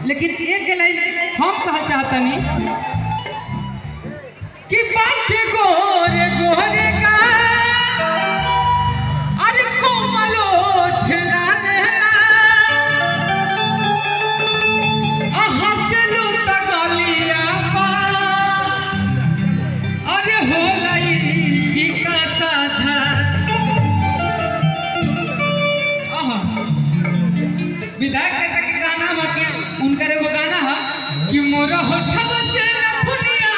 लेकिन एक लाइन हम कह चाहता नहीं कि बाटे गोरे गोरे का अरे कोमलो ठेला लेला हंसलू त गलिया पा अरे होलाई चिका साझा विधायक कहता कि गाना बाकी उनकर एगो गाना है कि मोरा होठब से नथुनिया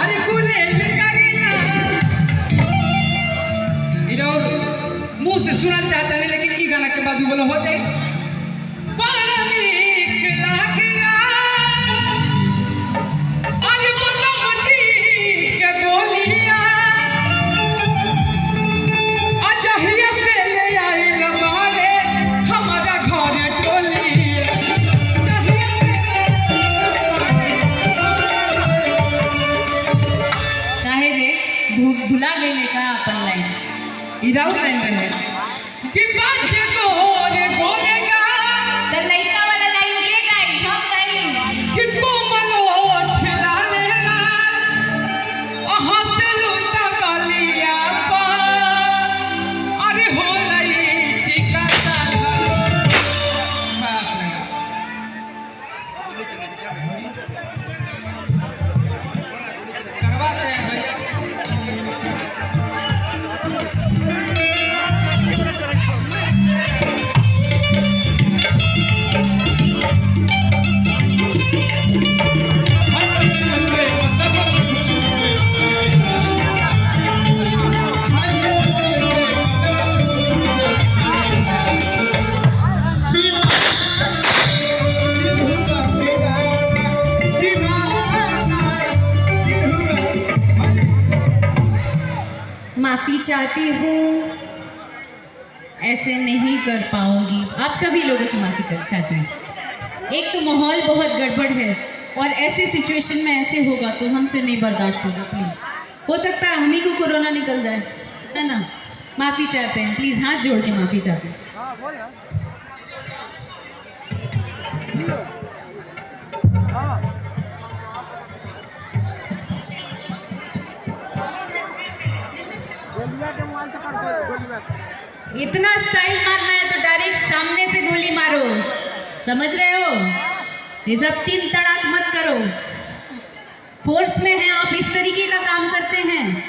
अरे गुलेल करेला इरो मुंह से सुनना चाहता नहीं लेकिन ई गाना के बाद भी बोलो हो जाए बड़ा नीक लागेला अरे बोलो मजी के बोलिया अजहिया से ले आई लबारे हमारा घर टोली भुला गए का अपन लाइन इराउ लाइन रहे कि बाटे गोरे गोरे का त लइका वाला लाइन के गाई हम गाई कि कोमलो ठेला लेला हंसलू त गलिया पा अरे होलाई चिका साधा बाप रे करवाते हैं भैया माफ़ी चाहती हूँ, ऐसे नहीं कर पाऊंगी। आप सभी लोगों से माफ़ी कर चाहती हूँ। एक तो माहौल बहुत गड़बड़ है और ऐसे सिचुएशन में ऐसे होगा तो हमसे नहीं बर्दाश्त होगा। प्लीज़, हो सकता है हम ही को कोरोना निकल जाए, है ना। माफ़ी चाहते हैं, प्लीज़ हाथ जोड़ के माफ़ी चाहते हैं। इतना स्टाइल मारना है तो डायरेक्ट सामने से गोली मारो, समझ रहे हो। ये सब तीन तड़ाक मत करो। फोर्स में है आप, इस तरीके का काम करते हैं,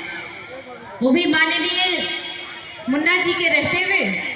वो भी माननीय मुन्ना जी के रहते हुए।